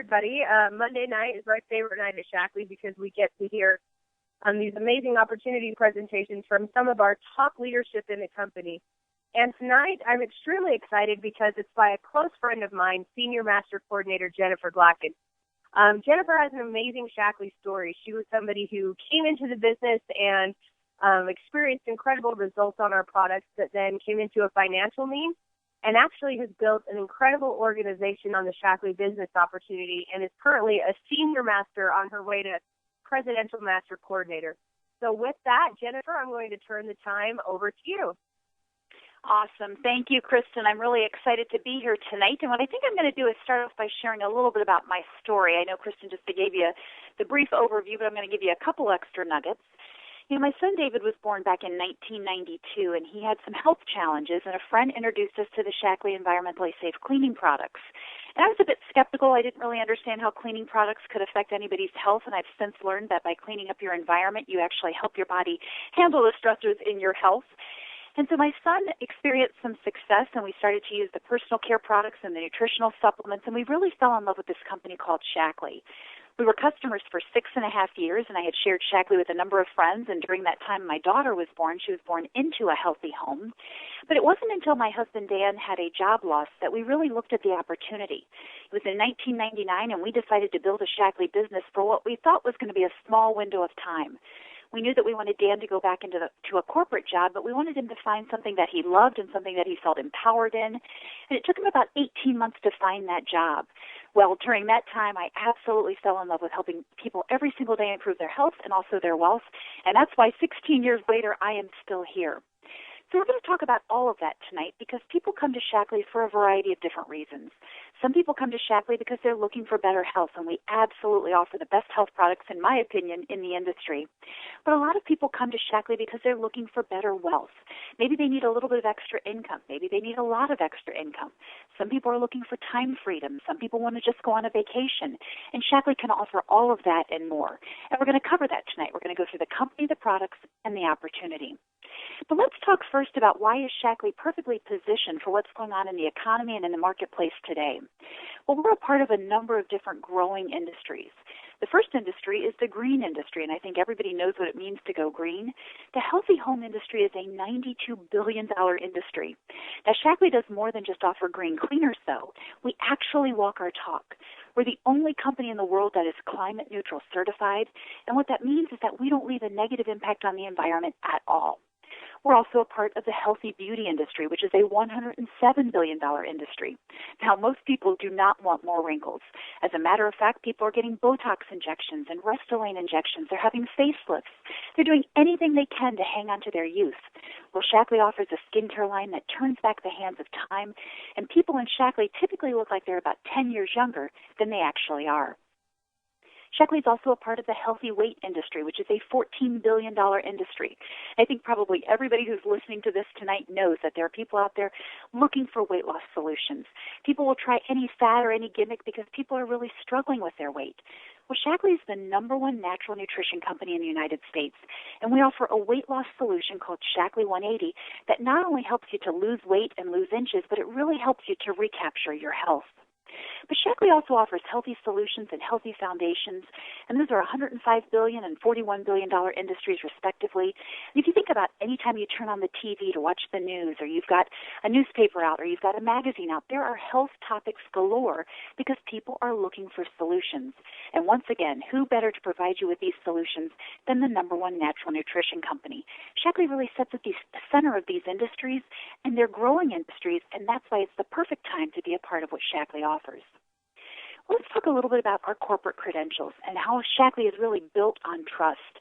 Everybody. Monday night is my favorite night at Shackley because we get to hear these amazing opportunity presentations from some of our top leadership in the company. And tonight I'm extremely excited because it's by a close friend of mine, Senior Master Coordinator Jennifer Glacken. Jennifer has an amazing Shackley story. She was somebody who came into the business and experienced incredible results on our products that then came into a financial need, and actually has built an incredible organization on the Shackley business opportunity and is currently a senior master on her way to presidential master coordinator. So with that, Jennifer, I'm going to turn the time over to you. Awesome. Thank you, Kristen. I'm really excited to be here tonight. And what I think I'm going to do is start off by sharing a little bit about my story. I know Kristen just gave you the brief overview, but I'm going to give you a couple extra nuggets. You know, my son David was born back in 1992, and he had some health challenges, and a friend introduced us to the Shackley environmentally safe cleaning products. And I was a bit skeptical. I didn't really understand how cleaning products could affect anybody's health, and I've since learned that by cleaning up your environment, you actually help your body handle the stressors in your health. And so my son experienced some success, and we started to use the personal care products and the nutritional supplements, and we really fell in love with this company called Shackley. We were customers for 6.5 years, and I had shared Shackley with a number of friends, and during that time my daughter was born. She was born into a healthy home. But it wasn't until my husband Dan had a job loss that we really looked at the opportunity. It was in 1999, and we decided to build a Shackley business for what we thought was going to be a small window of time. We knew that we wanted Dan to go back to a corporate job, but we wanted him to find something that he loved and something that he felt empowered in. And it took him about 18 months to find that job. Well, during that time, I absolutely fell in love with helping people every single day improve their health and also their wealth. And that's why 16 years later, I am still here. So we're going to talk about all of that tonight because people come to Shackley for a variety of different reasons. Some people come to Shackley because they're looking for better health, and we absolutely offer the best health products, in my opinion, in the industry. But a lot of people come to Shackley because they're looking for better wealth. Maybe they need a little bit of extra income. Maybe they need a lot of extra income. Some people are looking for time freedom. Some people want to just go on a vacation. And Shackley can offer all of that and more. And we're going to cover that tonight. We're going to go through the company, the products, and the opportunity. But let's talk first about why is Shackley perfectly positioned for what's going on in the economy and in the marketplace today. Well, we're a part of a number of different growing industries. The first industry is the green industry, and I think everybody knows what it means to go green. The healthy home industry is a $92 billion industry. Now, Shackley does more than just offer green cleaners, though. We actually walk our talk. We're the only company in the world that is climate neutral certified, and what that means is that we don't leave a negative impact on the environment at all. We're also a part of the healthy beauty industry, which is a $107 billion industry. Now, most people do not want more wrinkles. As a matter of fact, people are getting Botox injections and Restylane injections. They're having facelifts. They're doing anything they can to hang on to their youth. Well, Shackley offers a skincare line that turns back the hands of time, and people in Shackley typically look like they're about 10 years younger than they actually are. Shackley is also a part of the healthy weight industry, which is a $14 billion industry. I think probably everybody who's listening to this tonight knows that there are people out there looking for weight loss solutions. People will try any fad or any gimmick because people are really struggling with their weight. Well, Shackley is the #1 natural nutrition company in the United States, and we offer a weight loss solution called Shackley 180 that not only helps you to lose weight and lose inches, but it really helps you to recapture your health. But Shackley also offers healthy solutions and healthy foundations, and those are $105 billion and $41 billion industries, respectively. And if you think about any time you turn on the TV to watch the news, or you've got a newspaper out, or you've got a magazine out, there are health topics galore because people are looking for solutions. And once again, who better to provide you with these solutions than the #1 natural nutrition company? Shackley really sits at the center of these industries, and they're growing industries, and that's why it's the perfect time to be a part of what Shackley offers. Let's talk a little bit about our corporate credentials and how Shackley is really built on trust.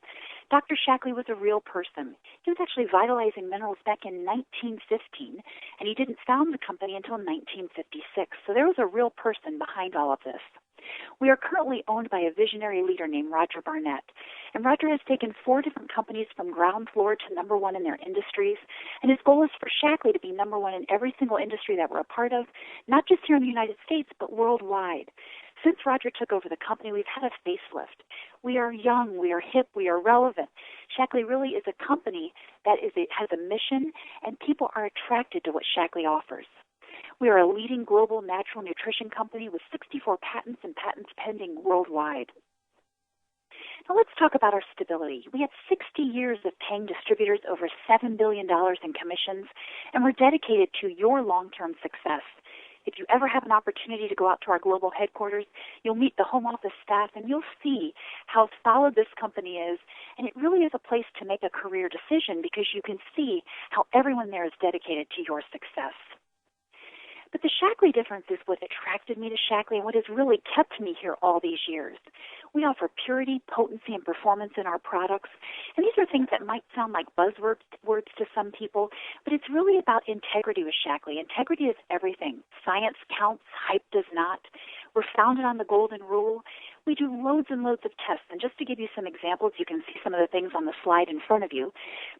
Dr. Shackley was a real person. He was actually vitalizing minerals back in 1915, and he didn't found the company until 1956. So there was a real person behind all of this. We are currently owned by a visionary leader named Roger Barnett. And Roger has taken 4 different companies from ground floor to #1 in their industries. And his goal is for Shackley to be #1 in every single industry that we're a part of, not just here in the United States, but worldwide. Since Roger took over the company, we've had a facelift. We are young, we are hip, we are relevant. Shackley really is a company that has a mission, and people are attracted to what Shackley offers. We are a leading global natural nutrition company with 64 patents and patents pending worldwide. Now let's talk about our stability. We have 60 years of paying distributors over $7 billion in commissions, and we're dedicated to your long-term success. If you ever have an opportunity to go out to our global headquarters, you'll meet the home office staff, and you'll see how solid this company is. And it really is a place to make a career decision because you can see how everyone there is dedicated to your success. But the Shaklee difference is what attracted me to Shaklee and what has really kept me here all these years. We offer purity, potency, and performance in our products. And these are things that might sound like buzzwords to some people, but it's really about integrity with Shaklee. Integrity is everything. Science counts, hype does not. We're founded on the golden rule. We do loads and loads of tests. And just to give you some examples, you can see some of the things on the slide in front of you.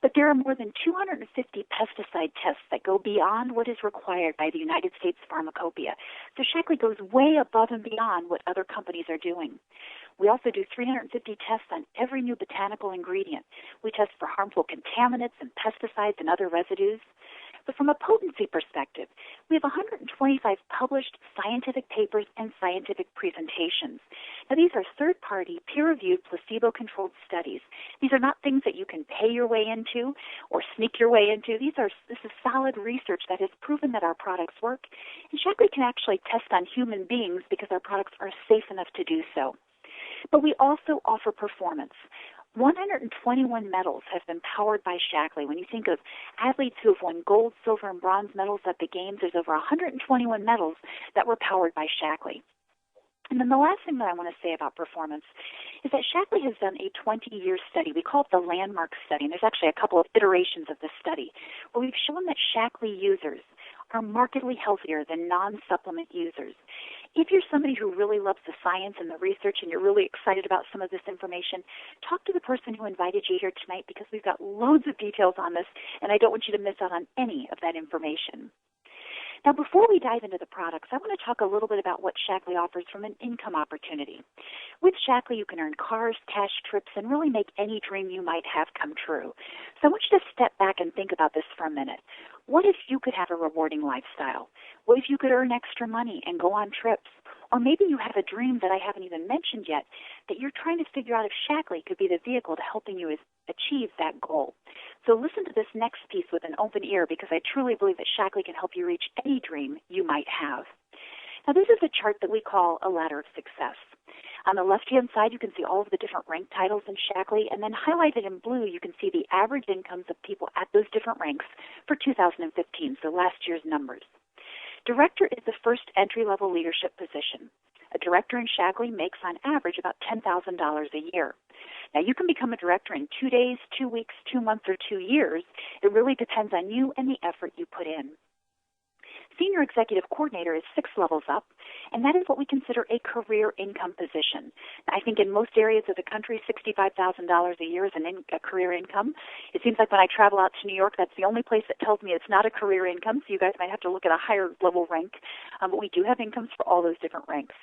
But there are more than 250 pesticide tests that go beyond what is required by the United States Pharmacopoeia. So Shaklee goes way above and beyond what other companies are doing. We also do 350 tests on every new botanical ingredient. We test for harmful contaminants and pesticides and other residues. But from a potency perspective, we have 125 published scientific papers and scientific presentations. Now, these are third-party, peer-reviewed, placebo-controlled studies. These are not things that you can pay your way into or sneak your way into. This is solid research that has proven that our products work, and Shaklee can actually test on human beings because our products are safe enough to do so. But we also offer performance. 121 medals have been powered by Shaklee. When you think of athletes who have won gold, silver, and bronze medals at the Games, there's over 121 medals that were powered by Shaklee. And then the last thing that I want to say about performance is that Shaklee has done a 20-year study. We call it the landmark study, and there's actually a couple of iterations of this study where we've shown that Shaklee users are markedly healthier than non-supplement users. If you're somebody who really loves the science and the research and you're really excited about some of this information, talk to the person who invited you here tonight because we've got loads of details on this, and I don't want you to miss out on any of that information. Now, before we dive into the products, I want to talk a little bit about what Shaklee offers from an income opportunity. With Shaklee, you can earn cars, cash, trips, and really make any dream you might have come true. So I want you to step back and think about this for a minute. What if you could have a rewarding lifestyle? What if you could earn extra money and go on trips? Or maybe you have a dream that I haven't even mentioned yet that you're trying to figure out if Shaklee could be the vehicle to helping you achieve that goal. So listen to this next piece with an open ear because I truly believe that Shaklee can help you reach any dream you might have. Now, this is a chart that we call a ladder of success. On the left-hand side, you can see all of the different rank titles in Shaklee, and then highlighted in blue, you can see the average incomes of people at those different ranks for 2015, so last year's numbers. Director is the first entry-level leadership position. A director in Shaklee makes, on average, about $10,000 a year. Now, you can become a director in 2 days, 2 weeks, 2 months, or 2 years. It really depends on you and the effort you put in. Senior Executive Coordinator is 6 levels up, and that is what we consider a career income position. I think in most areas of the country, $65,000 a year is a career income. It seems like when I travel out to New York, that's the only place that tells me it's not a career income, so you guys might have to look at a higher level rank. But we do have incomes for all those different ranks.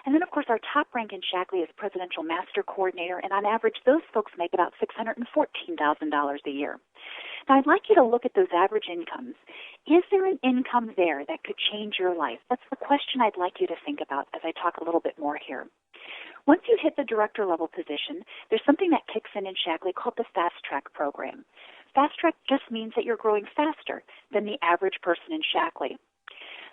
And then, of course, our top rank in Shaklee is Presidential Master Coordinator, and on average, those folks make about $614,000 a year. Now, I'd like you to look at those average incomes. Is there an income there that could change your life? That's the question I'd like you to think about as I talk a little bit more here. Once you hit the director level position, there's something that kicks in Shaklee called the Fast Track program. Fast Track just means that you're growing faster than the average person in Shaklee.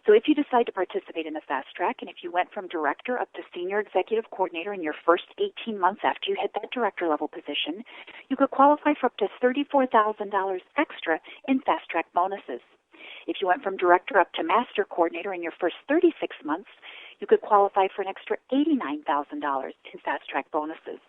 So if you decide to participate in the Fast Track, and if you went from director up to senior executive coordinator in your first 18 months after you hit that director level position, you could qualify for up to $34,000 extra in Fast Track bonuses. If you went from director up to master coordinator in your first 36 months, you could qualify for an extra $89,000 in Fast Track bonuses.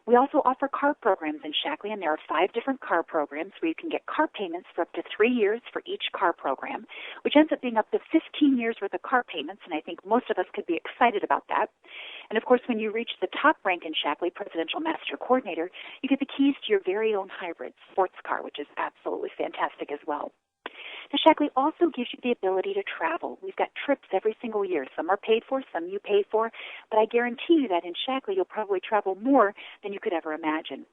We also offer car programs in Shaklee, and there are 5 different car programs where you can get car payments for up to 3 years for each car program, which ends up being up to 15 years worth of car payments, and I think most of us could be excited about that. And, of course, when you reach the top rank in Shaklee, Presidential Master Coordinator, you get the keys to your very own hybrid sports car, which is absolutely fantastic as well. Now, Shaklee also gives you the ability to travel. We've got trips every single year. Some are paid for, some you pay for, but I guarantee you that in Shaklee you'll probably travel more than you could ever imagine.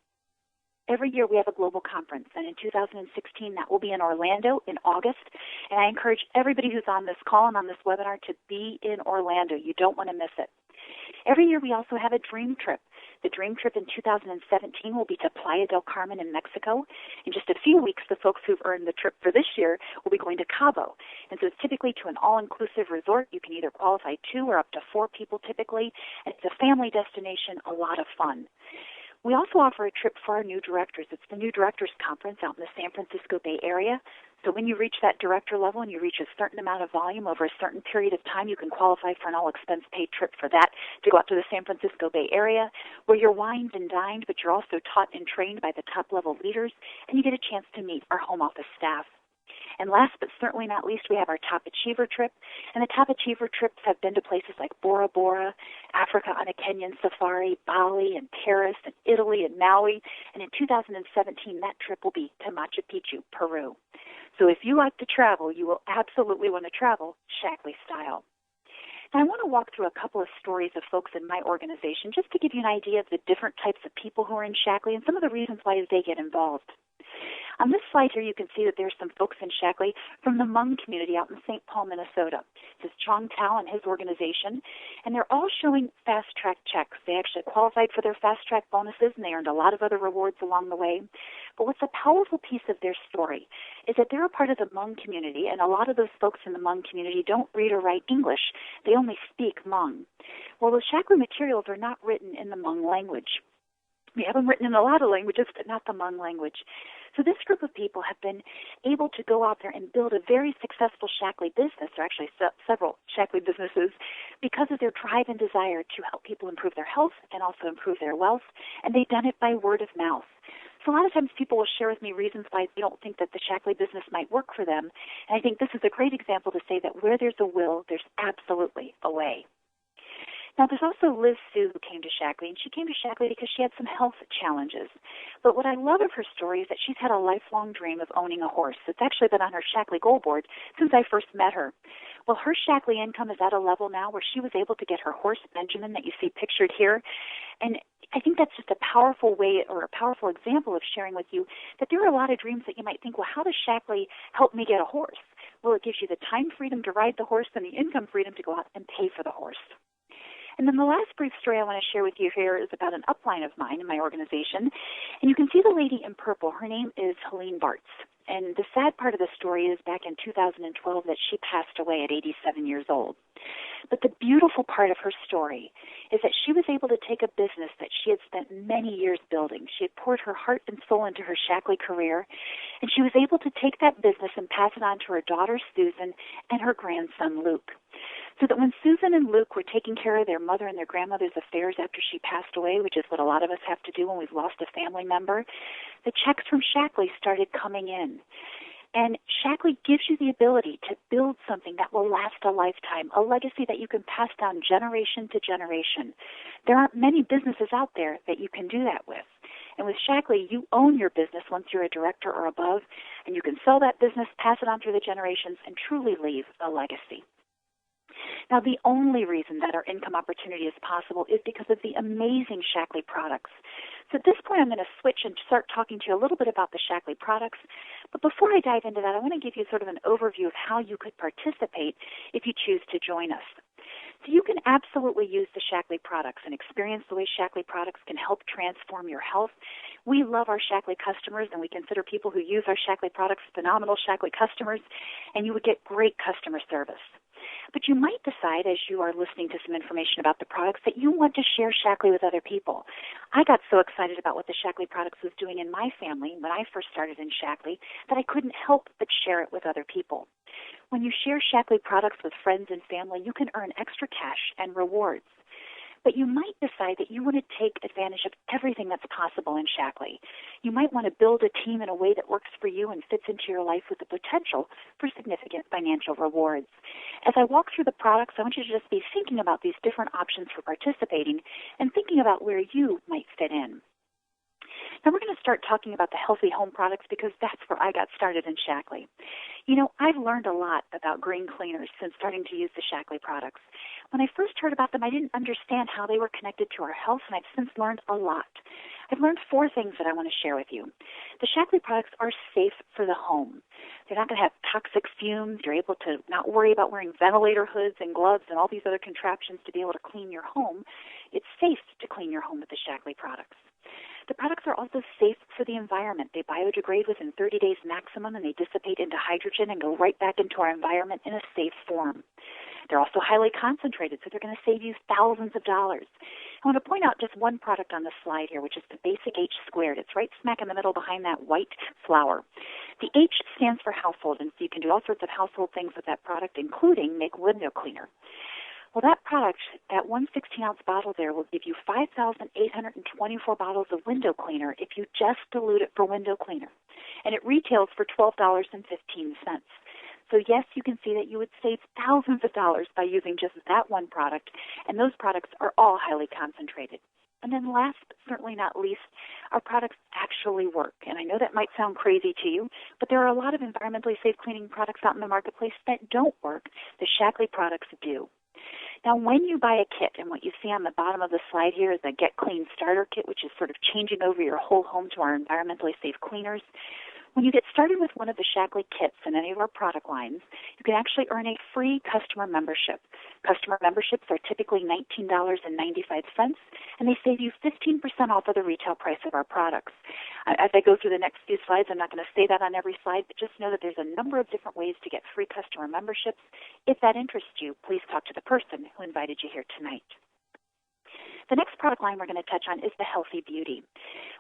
Every year we have a global conference, and in 2016 that will be in Orlando in August. And I encourage everybody who's on this call and on this webinar to be in Orlando. You don't want to miss it. Every year we also have a dream trip. The dream trip in 2017 will be to Playa del Carmen in Mexico. In just a few weeks, the folks who've earned the trip for this year will be going to Cabo. And so it's typically to an all-inclusive resort. You can either qualify 2 or up to 4 people typically. And it's a family destination, a lot of fun. We also offer a trip for our new directors. It's the New Directors Conference out in the San Francisco Bay Area. So when you reach that director level and you reach a certain amount of volume over a certain period of time, you can qualify for an all-expense-paid trip for that to go out to the San Francisco Bay Area, where you're wined and dined, but you're also taught and trained by the top-level leaders, and you get a chance to meet our home office staff. And last but certainly not least, we have our Top Achiever trip. And the Top Achiever trips have been to places like Bora Bora, Africa on a Kenyan safari, Bali and Paris and Italy and Maui. And in 2017, that trip will be to Machu Picchu, Peru. So if you like to travel, you will absolutely want to travel Shaklee style. Now, I want to walk through a couple of stories of folks in my organization just to give you an idea of the different types of people who are in Shaklee and some of the reasons why they get involved. On this slide here, you can see that there's some folks in Shaklee from the Hmong community out in St. Paul, Minnesota. This is Chong Tao and his organization, and they're all showing fast-track checks. They actually qualified for their fast-track bonuses, and they earned a lot of other rewards along the way. But what's a powerful piece of their story is that they're a part of the Hmong community, and a lot of those folks in the Hmong community don't read or write English. They only speak Hmong. Well, the Shaklee materials are not written in the Hmong language. We have them written in a lot of languages, but not the Hmong language. So this group of people have been able to go out there and build a very successful Shaklee business, or actually several Shaklee businesses, because of their drive and desire to help people improve their health and also improve their wealth, and they've done it by word of mouth. So a lot of times people will share with me reasons why they don't think that the Shaklee business might work for them, and I think this is a great example to say that where there's a will, there's absolutely a way. Now, there's also Liz Sue who came to Shaklee, and she came to Shaklee because she had some health challenges. But what I love of her story is that she's had a lifelong dream of owning a horse. It's actually been on her Shaklee goal board since I first met her. Well, her Shaklee income is at a level now where she was able to get her horse, Benjamin, that you see pictured here. And I think that's just a powerful way or a powerful example of sharing with you that there are a lot of dreams that you might think, well, how does Shaklee help me get a horse? Well, it gives you the time freedom to ride the horse and the income freedom to go out and pay for the horse. And then the last brief story I want to share with you here is about an upline of mine in my organization. And you can see the lady in purple. Her name is Helene Bartz. And the sad part of the story is back in 2012 that she passed away at 87 years old. But the beautiful part of her story is that she was able to take a business that she had spent many years building. She had poured her heart and soul into her Shaklee career, and she was able to take that business and pass it on to her daughter, Susan, and her grandson, Luke. So that when Susan and Luke were taking care of their mother and their grandmother's affairs after she passed away, which is what a lot of us have to do when we've lost a family member, the checks from Shaklee started coming in. And Shaklee gives you the ability to build something that will last a lifetime, a legacy that you can pass down generation to generation. There aren't many businesses out there that you can do that with. And with Shaklee, you own your business once you're a director or above, and you can sell that business, pass it on through the generations, and truly leave a legacy. Now, the only reason that our income opportunity is possible is because of the amazing Shaklee products. So at this point, I'm going to switch and start talking to you a little bit about the Shaklee products. But before I dive into that, I want to give you sort of an overview of how you could participate if you choose to join us. So you can absolutely use the Shaklee products and experience the way Shaklee products can help transform your health. We love our Shaklee customers, and we consider people who use our Shaklee products phenomenal Shaklee customers, and you would get great customer service. But you might decide, as you are listening to some information about the products, that you want to share Shaklee with other people. I got so excited about what the Shaklee products was doing in my family when I first started in Shaklee that I couldn't help but share it with other people. When you share Shaklee products with friends and family, you can earn extra cash and rewards. But you might decide that you want to take advantage of everything that's possible in Shaklee. You might want to build a team in a way that works for you and fits into your life with the potential for significant financial rewards. As I walk through the products, I want you to just be thinking about these different options for participating and thinking about where you might fit in. Now we're going to start talking about the healthy home products because that's where I got started in Shaklee. You know, I've learned a lot about green cleaners since starting to use the Shaklee products. When I first heard about them, I didn't understand how they were connected to our health, and I've since learned a lot. I've learned 4 things that I want to share with you. The Shaklee products are safe for the home. They're not going to have toxic fumes. You're able to not worry about wearing ventilator hoods and gloves and all these other contraptions to be able to clean your home. It's safe to clean your home with the Shaklee products. The products are also safe for the environment. They biodegrade within 30 days maximum, and they dissipate into hydrogen and go right back into our environment in a safe form. They're also highly concentrated, so they're going to save you thousands of dollars. I want to point out just one product on the slide here, which is the Basic H Squared. It's right smack in the middle behind that white flower. The H stands for household, and so you can do all sorts of household things with that product, including make window cleaner. Well, that product, that 1 16-ounce bottle there, will give you 5,824 bottles of window cleaner if you just dilute it for window cleaner. And it retails for $12.15. So yes, you can see that you would save thousands of dollars by using just that one product, and those products are all highly concentrated. And then last, but certainly not least, our products actually work. And I know that might sound crazy to you, but there are a lot of environmentally safe cleaning products out in the marketplace that don't work. The Shaklee products do. Now, when you buy a kit, and what you see on the bottom of the slide here is the Get Clean Starter Kit, which is sort of changing over your whole home to our environmentally safe cleaners. When you get started with one of the Shaklee kits in any of our product lines, you can actually earn a free customer membership. Customer memberships are typically $19.95, and they save you 15% off of the retail price of our products. As I go through the next few slides, I'm not going to say that on every slide, but just know that there's a number of different ways to get free customer memberships. If that interests you, please talk to the person who invited you here tonight. The next product line we're going to touch on is the Healthy Beauty.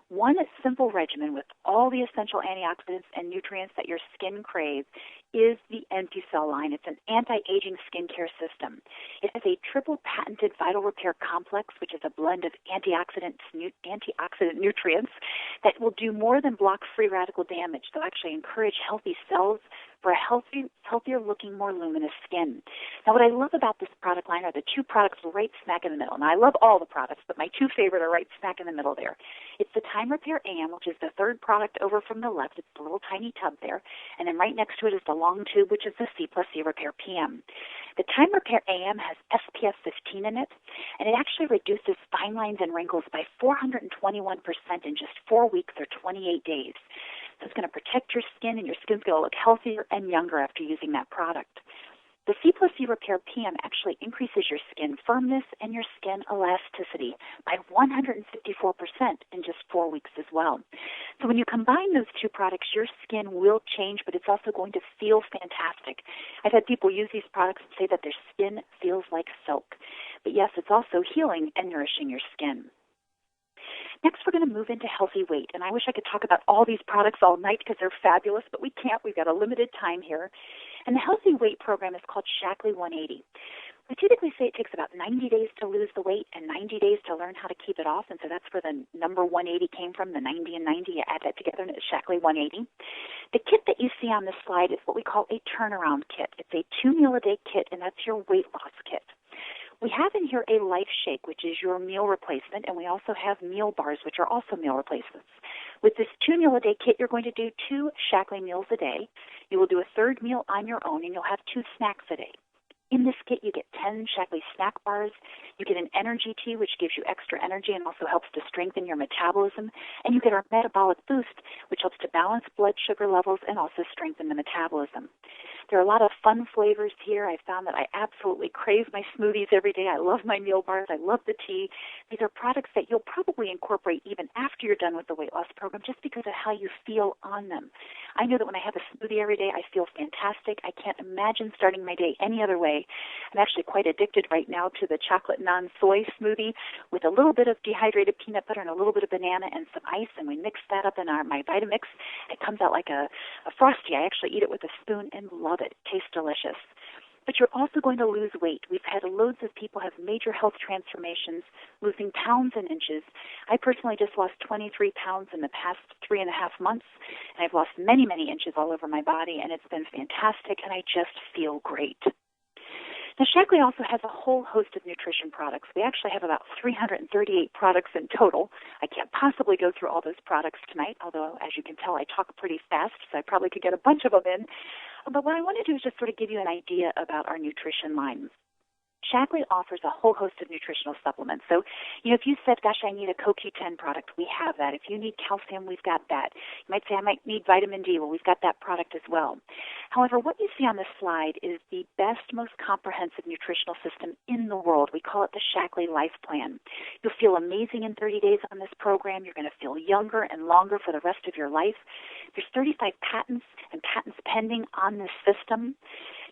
One simple regimen with all the essential antioxidants and nutrients that your skin craves is the NutriCell line. It's an anti-aging skincare system. It has a triple patented Vital Repair Complex, which is a blend of antioxidant nutrients that will do more than block free radical damage. They'll actually encourage healthy cells for a healthier looking, more luminous skin. Now, what I love about this product line are the 2 products right smack in the middle. Now, I love all the products, but my 2 favorite are right smack in the middle there. It's the Time Repair AM, which is the 3rd product over from the left. It's the little tiny tub there. And then right next to it is the long tube, which is the C+C Repair PM. The Time Repair AM has SPF 15 in it, and it actually reduces fine lines and wrinkles by 421% in just 4 weeks or 28 days. So it's going to protect your skin, and your skin's going to look healthier and younger after using that product. The C+C Repair PM actually increases your skin firmness and your skin elasticity by 154% in just 4 weeks as well. So when you combine those 2 products, your skin will change, but it's also going to feel fantastic. I've had people use these products and say that their skin feels like silk. But yes, it's also healing and nourishing your skin. Next, we're going to move into Healthy Weight, and I wish I could talk about all these products all night because they're fabulous, but we can't. We've got a limited time here. And the Healthy Weight program is called Shaklee 180. We typically say it takes about 90 days to lose the weight and 90 days to learn how to keep it off, and so that's where the number 180 came from, the 90 and 90. You add that together, and it's Shaklee 180. The kit that you see on this slide is what we call a turnaround kit. It's a 2-meal-a-day kit, and that's your weight loss kit. We have in here a Life Shake, which is your meal replacement, and we also have meal bars, which are also meal replacements. With this 2-meal-a-day kit, you're going to do 2 Shaklee meals a day. You will do a 3rd meal on your own, and you'll have 2 snacks a day. In this kit, you get 10 Shaklee snack bars. You get an energy tea, which gives you extra energy and also helps to strengthen your metabolism. And you get our metabolic boost, which helps to balance blood sugar levels and also strengthen the metabolism. There are a lot of fun flavors here. I found that I absolutely crave my smoothies every day. I love my meal bars. I love the tea. These are products that you'll probably incorporate even after you're done with the weight loss program just because of how you feel on them. I know that when I have a smoothie every day, I feel fantastic. I can't imagine starting my day any other way. I'm actually quite addicted right now to the chocolate non-soy smoothie with a little bit of dehydrated peanut butter and a little bit of banana and some ice, and we mix that up in my Vitamix. It comes out like a Frosty. I actually eat it with a spoon and love it. It tastes delicious. But you're also going to lose weight. We've had loads of people have major health transformations, losing pounds and inches. I personally just lost 23 pounds in the past 3.5 months, and I've lost many, many inches all over my body, and it's been fantastic, and I just feel great. Now, Shaklee also has a whole host of nutrition products. We actually have about 338 products in total. I can't possibly go through all those products tonight, although, as you can tell, I talk pretty fast, so I probably could get a bunch of them in. But what I want to do is just sort of give you an idea about our nutrition line. Shackley offers a whole host of nutritional supplements. So, if you said, gosh, I need a CoQ10 product, we have that. If you need calcium, we've got that. You might say, I might need vitamin D. Well, we've got that product as well. However, what you see on this slide is the best, most comprehensive nutritional system in the world. We call it the Shackley Life Plan. You'll feel amazing in 30 days on this program. You're going to feel younger and longer for the rest of your life. There's 35 patents and patents pending on this system.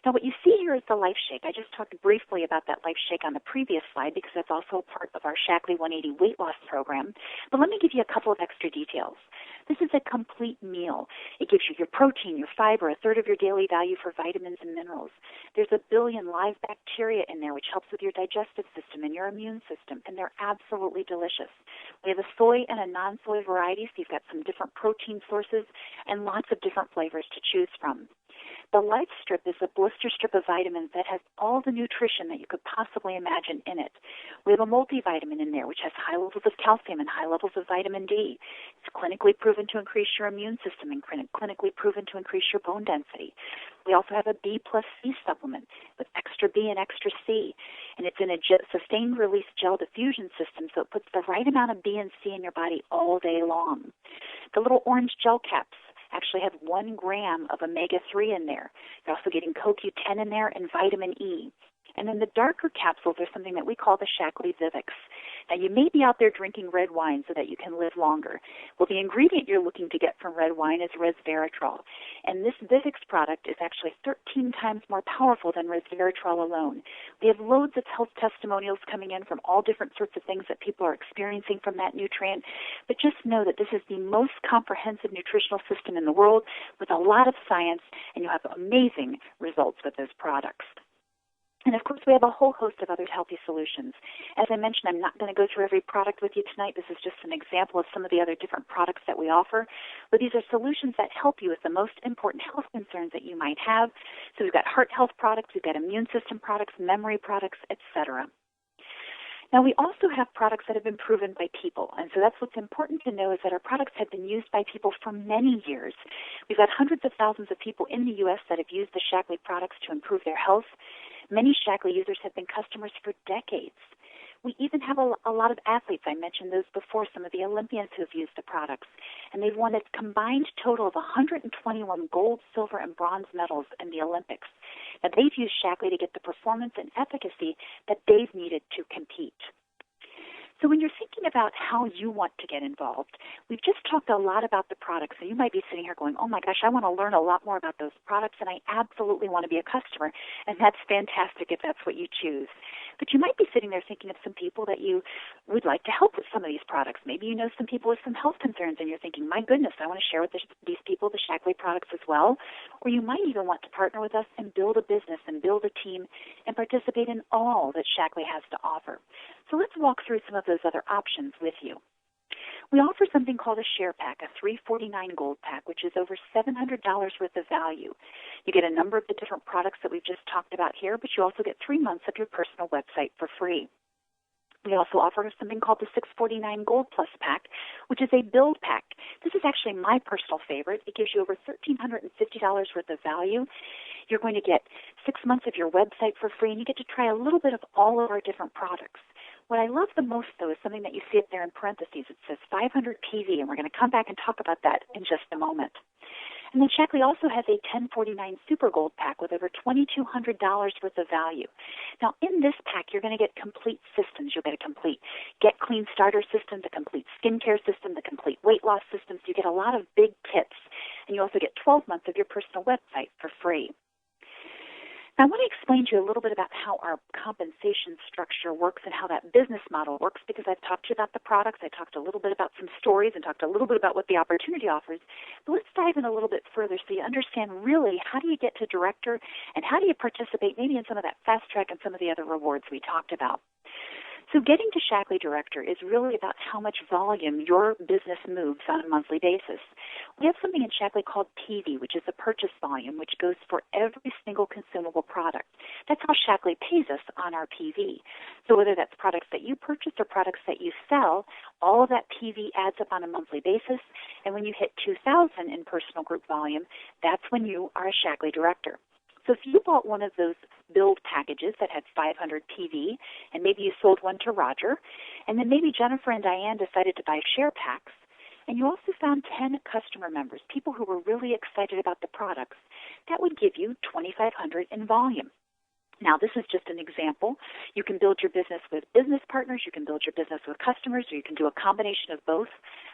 Now, what you see here is the Life Shake. I just talked briefly about that Life Shake on the previous slide because that's also a part of our Shackley 180 weight loss program. But let me give you a couple of extra details. This is a complete meal. It gives you your protein, your fiber, a third of your daily value for vitamins and minerals. There's 1 billion live bacteria in there, which helps with your digestive system and your immune system, and they're absolutely delicious. We have a soy and a non-soy variety, so you've got some different protein sources and lots of different flavors to choose from. The Life Strip is a blister strip of vitamins that has all the nutrition that you could possibly imagine in it. We have a multivitamin in there, which has high levels of calcium and high levels of vitamin D. It's clinically proven to increase your immune system and clinically proven to increase your bone density. We also have a B plus C supplement with extra B and extra C, and it's in a sustained release gel diffusion system, so it puts the right amount of B and C in your body all day long. The little orange gel caps actually have 1 gram of omega-3 in there. You're also getting CoQ10 in there and vitamin E. And then the darker capsules are something that we call the Shackley Vivix. Now, you may be out there drinking red wine so that you can live longer. Well, the ingredient you're looking to get from red wine is resveratrol. And this Vivix product is actually 13 times more powerful than resveratrol alone. We have loads of health testimonials coming in from all different sorts of things that people are experiencing from that nutrient. But just know that this is the most comprehensive nutritional system in the world with a lot of science, and you'll have amazing results with those products. And, of course, we have a whole host of other healthy solutions. As I mentioned, I'm not going to go through every product with you tonight. This is just an example of some of the other different products that we offer. But these are solutions that help you with the most important health concerns that you might have. So we've got heart health products, we've got immune system products, memory products, etc. Now, we also have products that have been proven by people, and so that's what's important to know is that our products have been used by people for many years. We've got hundreds of thousands of people in the U.S. that have used the Shackley products to improve their health. Many Shackley users have been customers for decades. We even have a lot of athletes. I mentioned those before, some of the Olympians who have used the products. And they've won a combined total of 121 gold, silver, and bronze medals in the Olympics. Now, they've used Shackley to get the performance and efficacy that they've needed to compete. So when you're thinking about how you want to get involved, we've just talked a lot about the products. So you might be sitting here going, oh, my gosh, I want to learn a lot more about those products, and I absolutely want to be a customer. And that's fantastic if that's what you choose. But you might be sitting there thinking of some people that you would like to help with some of these products. Maybe you know some people with some health concerns, and you're thinking, my goodness, I want to share with these people the Shackley products as well. Or you might even want to partner with us and build a business and build a team and participate in all that Shackley has to offer. So let's walk through some of those other options with you. We offer something called a Share Pack, a $349 Gold Pack, which is over $700 worth of value. You get a number of the different products that we've just talked about here, but you also get 3 months of your personal website for free. We also offer something called the $649 Gold Plus Pack, which is a build pack. This is actually my personal favorite. It gives you over $1,350 worth of value. You're going to get 6 months of your website for free, and you get to try a little bit of all of our different products. What I love the most, though, is something that you see up there in parentheses. It says 500 PV, and we're going to come back and talk about that in just a moment. And then Shackley also has a $1049 Super Gold Pack with over $2,200 worth of value. Now, in this pack, you're going to get complete systems. You'll get a complete Get Clean Starter system, the complete skincare system, the complete weight loss system. So you get a lot of big kits. And you also get 12 months of your personal website for free. Now, I want to explain to you a little bit about how our compensation structure works and how that business model works, because I've talked to you about the products. I talked a little bit about some stories and talked a little bit about what the opportunity offers. But let's dive in a little bit further so you understand really how do you get to director and how do you participate maybe in some of that fast track and some of the other rewards we talked about. So getting to Shackley Director is really about how much volume your business moves on a monthly basis. We have something in Shackley called PV, which is the purchase volume, which goes for every single consumable product. That's how Shackley pays us on our PV. So whether that's products that you purchase or products that you sell, all of that PV adds up on a monthly basis. And when you hit 2,000 in personal group volume, that's when you are a Shackley Director. So if you bought one of those build packages that had 500 PV, and maybe you sold one to Roger, and then maybe Jennifer and Diane decided to buy share packs, and you also found 10 customer members, people who were really excited about the products, that would give you 2,500 in volume. Now, this is just an example. You can build your business with business partners, you can build your business with customers, or you can do a combination of both.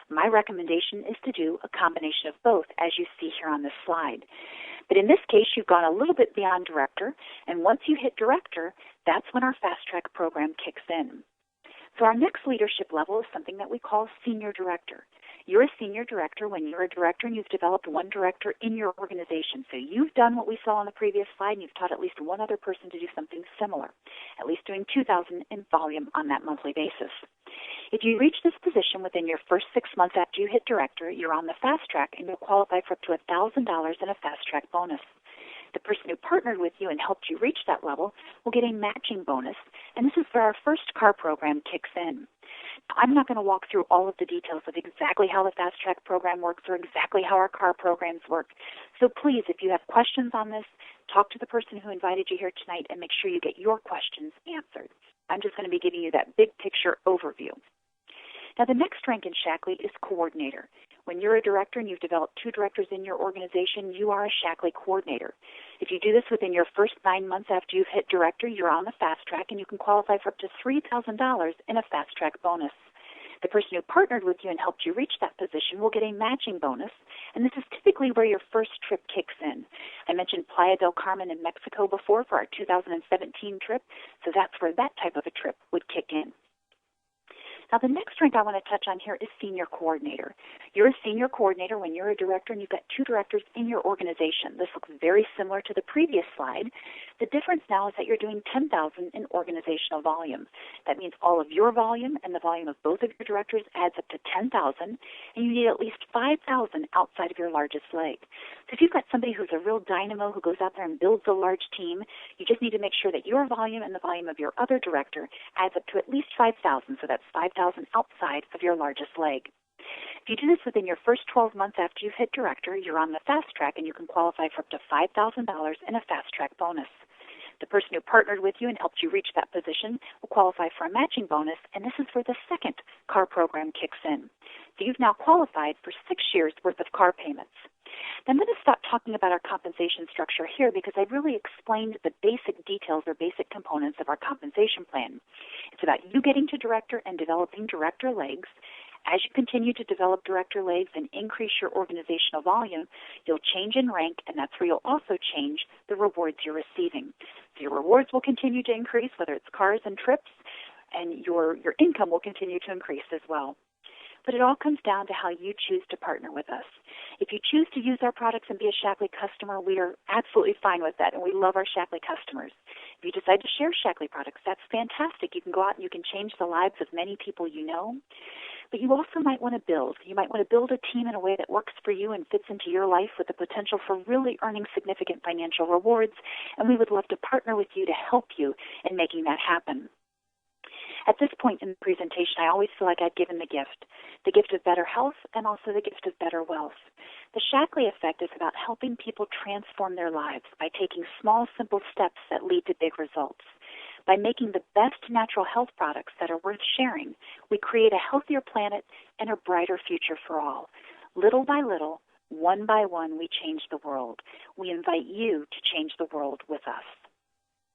My recommendation is to do a combination of both, as you see here on this slide. But in this case, you've gone a little bit beyond director, and once you hit director, that's when our Fast Track program kicks in. So our next leadership level is something that we call senior director. You're a senior director when you're a director and you've developed one director in your organization. So you've done what we saw on the previous slide, and you've taught at least one other person to do something similar, at least doing 2,000 in volume on that monthly basis. If you reach this position within your first 6 months after you hit director, you're on the Fast Track, and you'll qualify for up to $1,000 in a Fast Track bonus. The person who partnered with you and helped you reach that level will get a matching bonus, and this is where our first car program kicks in. I'm not going to walk through all of the details of exactly how the Fast Track program works or exactly how our car programs work. So please, if you have questions on this, talk to the person who invited you here tonight and make sure you get your questions answered. I'm just going to be giving you that big picture overview. Now, the next rank in Shackley is coordinator. When you're a director and you've developed 2 directors in your organization, you are a Shackley coordinator. If you do this within your first 9 months after you've hit director, you're on the Fast Track, and you can qualify for up to $3,000 in a Fast Track bonus. The person who partnered with you and helped you reach that position will get a matching bonus, and this is typically where your first trip kicks in. I mentioned Playa del Carmen in Mexico before for our 2017 trip, so that's where that type of a trip would kick in. Now, the next rank I want to touch on here is senior coordinator. You're a senior coordinator when you're a director and you've got 2 directors in your organization. This looks very similar to the previous slide. The difference now is that you're doing 10,000 in organizational volume. That means all of your volume and the volume of both of your directors adds up to 10,000, and you need at least 5,000 outside of your largest leg. So if you've got somebody who's a real dynamo who goes out there and builds a large team, you just need to make sure that your volume and the volume of your other director adds up to at least 5,000. So that's 5,000 outside of your largest leg. If you do this within your first 12 months after you've hit director, you're on the Fast Track, and you can qualify for up to $5,000 in a Fast Track bonus. The person who partnered with you and helped you reach that position will qualify for a matching bonus, and this is where the second car program kicks in. So you've now qualified for 6 years' worth of car payments. Now, I'm going to stop talking about our compensation structure here because I really explained the basic details or basic components of our compensation plan. It's about you getting to director and developing director legs. As you continue to develop director legs and increase your organizational volume, you'll change in rank, and that's where you'll also change the rewards you're receiving. So your rewards will continue to increase, whether it's cars and trips, and your income will continue to increase as well. But it all comes down to how you choose to partner with us. If you choose to use our products and be a Shackley customer, we are absolutely fine with that, and we love our Shackley customers. If you decide to share Shackley products, that's fantastic. You can go out and you can change the lives of many people you know. But you also might want to build. You might want to build a team in a way that works for you and fits into your life with the potential for really earning significant financial rewards, and we would love to partner with you to help you in making that happen. At this point in the presentation, I always feel like I've given the gift of better health and also the gift of better wealth. The Shackley effect is about helping people transform their lives by taking small, simple steps that lead to big results. By making the best natural health products that are worth sharing, we create a healthier planet and a brighter future for all. Little by little, one by one, we change the world. We invite you to change the world with us.